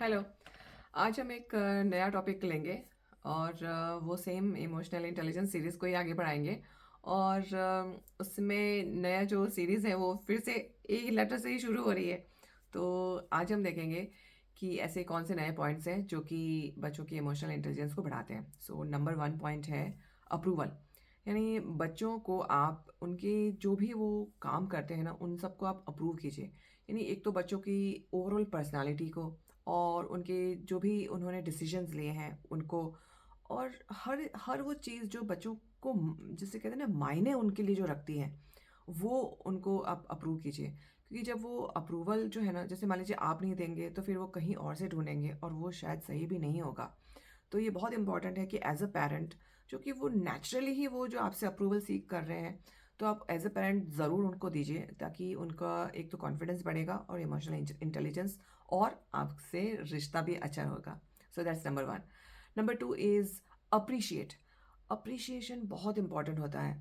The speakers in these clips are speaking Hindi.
हेलो। आज हम एक नया टॉपिक लेंगे और वो सेम इमोशनल इंटेलिजेंस सीरीज़ को ही आगे बढ़ाएंगे। और उसमें नया जो सीरीज़ है वो फिर से ए लेटर से ही शुरू हो रही है। तो आज हम देखेंगे कि ऐसे कौन से नए पॉइंट्स हैं जो कि बच्चों की इमोशनल इंटेलिजेंस को बढ़ाते हैं। सो नंबर वन पॉइंट है अप्रूवल। यानी बच्चों को आप उनके जो भी वो काम करते हैं ना उन सबको आप अप्रूव कीजिए। यानी एक तो बच्चों की ओवरऑल पर्सनालिटी को और उनके जो भी उन्होंने डिसीजंस लिए हैं उनको, और हर हर वो चीज़ जो बच्चों को जिसे कहते हैं ना मायने उनके लिए जो रखती है वो उनको आप अप्रूव कीजिए। क्योंकि जब वो अप्रूवल जो है ना, जैसे मान लीजिए आप नहीं देंगे तो फिर वो कहीं और से ढूंढेंगे और वो शायद सही भी नहीं होगा। तो ये बहुत इंपॉर्टेंट है कि एज अ पेरेंट, जो कि वो नेचुरली ही वो जो आपसे अप्रूवल सीख कर रहे हैं, तो आप एज अ पेरेंट ज़रूर उनको दीजिए ताकि उनका एक तो कॉन्फिडेंस बढ़ेगा और इमोशनल इंटेलिजेंस, और आपसे रिश्ता भी अच्छा होगा। So that's number one. Number two is appreciate. Appreciation बहुत इंपॉर्टेंट होता है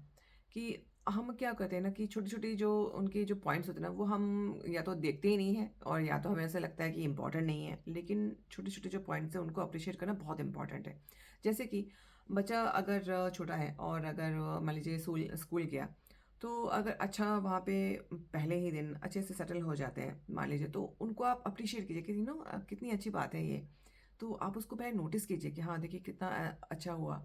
कि हम क्या करते हैं ना कि छोटी छोटी जो उनके जो पॉइंट्स होते हैं ना वो हम या तो देखते ही नहीं हैं और या तो हमें ऐसा लगता है कि इंपॉर्टेंट नहीं है, लेकिन छोटे छोटे जो पॉइंट्स हैं उनको अप्रिशिएट करना बहुत इंपॉर्टेंट है। जैसे कि बच्चा अगर छोटा है और अगर मान लीजिए स्कूल स्कूल गया, तो अगर अच्छा वहाँ पे पहले ही दिन अच्छे से सेटल हो जाते हैं मान लीजिए, तो उनको आप अप्रिशिएट कीजिए कि कितनी अच्छी बात है ये। तो आप उसको पहले नोटिस कीजिए कि हाँ देखिए कितना अच्छा हुआ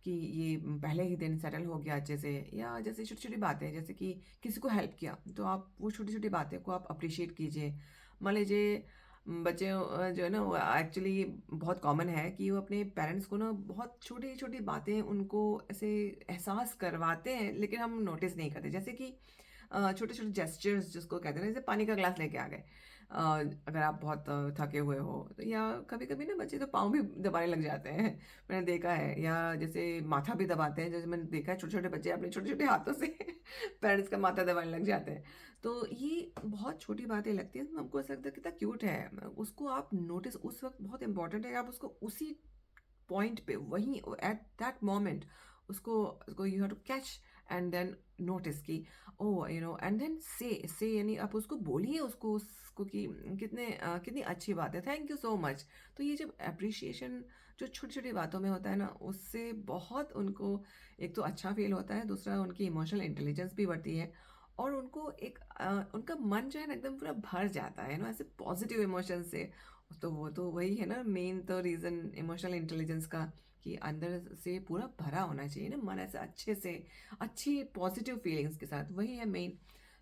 कि ये पहले ही दिन सेटल हो गया अच्छे से। या जैसे छोटी-छोटी बातें, जैसे कि किसी को हेल्प किया, तो आप वो छोटी-छोटी बातें को आप अप्रिशिएट कीजिए। मान लीजिए बच्चे जो है ना वो एक्चुअली बहुत कॉमन है कि वो अपने पेरेंट्स को ना बहुत छोटी-छोटी बातें उनको ऐसे एहसास करवाते हैं, लेकिन हम नोटिस नहीं करते। जैसे कि छोटे-छोटे जेस्चर्स जिसको कहते हैं ना, जैसे पानी का ग्लास लेके आ गए। अ, अगर आप बहुत थके हुए हो तो, या कभी-कभी ना बच्चे तो पाँव भी दबाने लग जाते हैं, मैंने देखा है। या जैसे माथा भी दबाते हैं, जैसे मैंने देखा है छोटे-छोटे बच्चे अपने छोटे-छोटे हाथों से पेरेंट्स का माथा दबाने लग जाते हैं। तो ये बहुत छोटी बातें लगती हैं, हमको ऐसा लगता है कितना क्यूट है। उसको आप नोटिस उस वक़्त बहुत इम्पोर्टेंट है, आप उसको उसी पॉइंट पे वहीं एट दैट मोमेंट उसको उसको you have to catch and then notice कि ओह एंड देन से यानी आप उसको बोलिए उसको कि कितनी अच्छी बात है, थैंक यू सो मच। तो ये जब अप्रिशिएशन जो छोटी छोटी बातों में होता है ना, उससे बहुत उनको एक तो अच्छा फील होता है, दूसरा उनकी इमोशनल इंटेलिजेंस भी बढ़ती है, और उनको एक उनका मन जो है ना एकदम पूरा भर जाता है ना ऐसे पॉजिटिव इमोशन से। तो वो तो वही है ना मेन तो रीज़न इमोशनल इंटेलिजेंस का, कि अंदर से पूरा भरा होना चाहिए ना मन ऐसे अच्छे से, अच्छी पॉजिटिव फीलिंग्स के साथ, वही है मेन।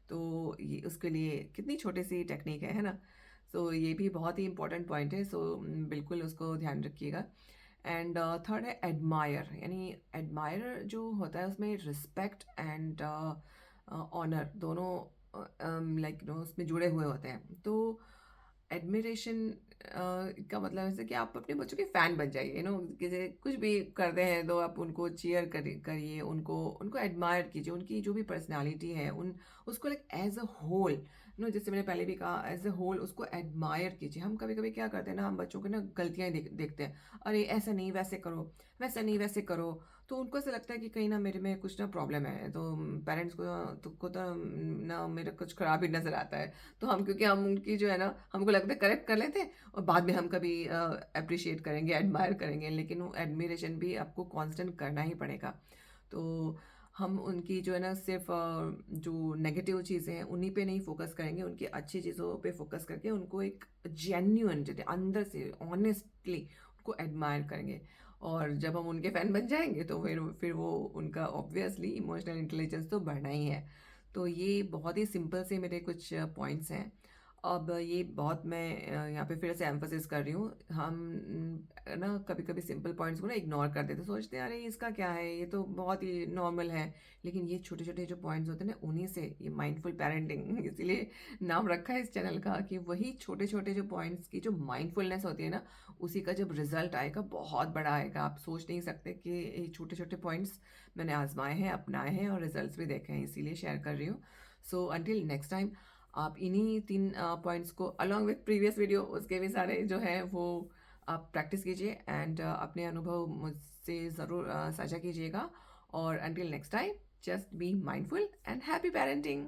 तो ये उसके लिए कितनी छोटी सी टेक्निक है ना। सो ये भी बहुत ही इंपॉर्टेंट पॉइंट है। सो बिल्कुल उसको ध्यान रखिएगा। एंड थर्ड है एडमायर। यानी एडमायर जो होता है उसमें रिस्पेक्ट एंड ऑनर दोनों लाइक उसमें जुड़े हुए होते हैं। तो एडमिरेशन का मतलब है कि आप अपने बच्चों के फैन बन जाइए, कि कुछ भी करते हैं तो आप उनको चीयर करिए, उनको उनको एडमायर कीजिए, उनकी जो भी पर्सनालिटी है उन उसको लाइक एज अ होल, जैसे मैंने पहले भी कहा, एज अ होल उसको एडमायर कीजिए। हम कभी कभी क्या करते हैं ना, हम बच्चों के ना गलतियां देखते हैं, अरे ऐसा नहीं वैसे करो, वैसा नहीं वैसे करो। तो उनको ऐसा लगता है कि कहीं ना मेरे में कुछ ना प्रॉब्लम है, तो पेरेंट्स को तो ना मेरा कुछ खराब ही नजर आता है। तो हम क्योंकि हम उनकी जो है ना हमको लगता है करेक्ट कर लेते हैं, और बाद में हम कभी अप्रिशिएट करेंगे, एडमायर करेंगे, लेकिन वो एडमिरेशन भी आपको कांस्टेंट करना ही पड़ेगा। तो हम उनकी जो है ना सिर्फ जो नेगेटिव चीज़ें हैं उन्हीं पे नहीं फोकस करेंगे, उनकी अच्छी चीज़ों पे फोकस करके उनको एक जेन्युइन अंदर से ऑनेस्टली उनको एडमायर करेंगे। और जब हम उनके फैन बन जाएंगे तो फिर वो उनका ऑब्वियसली इमोशनल इंटेलिजेंस तो बढ़ना ही है। तो ये बहुत ही सिंपल से मेरे कुछ पॉइंट्स हैं। अब ये बहुत मैं यहाँ पे फिर से एम्फोसिस कर रही हूँ। हम ना कभी-कभी सिंपल पॉइंट्स को ना इग्नोर कर देते हैं, सोचते हैं अरे इसका क्या है, ये तो बहुत ही नॉर्मल है। लेकिन ये छोटे-छोटे जो पॉइंट्स होते हैं ना, उन्हीं से ये माइंडफुल पेरेंटिंग इसीलिए नाम रखा है इस चैनल का, कि वही छोटे-छोटे जो पॉइंट्स की जो माइंडफुलनेस होती है ना, उसी का जब रिजल्ट आएगा बहुत बड़ा आएगा। आप सोच नहीं सकते कि ये छोटे-छोटे पॉइंट्स मैंने आज़माए हैं, अपनाए हैं और रिजल्ट्स भी देखे हैं, इसीलिए शेयर कर रही हूँ। सो अंटिल नेक्स्ट टाइम, आप इन्हीं 3 पॉइंट्स को अलोंग विथ प्रीवियस वीडियो उसके भी सारे जो हैं वो आप प्रैक्टिस कीजिए एंड अपने अनुभव मुझसे ज़रूर साझा कीजिएगा। और until next time, just be mindful and happy parenting.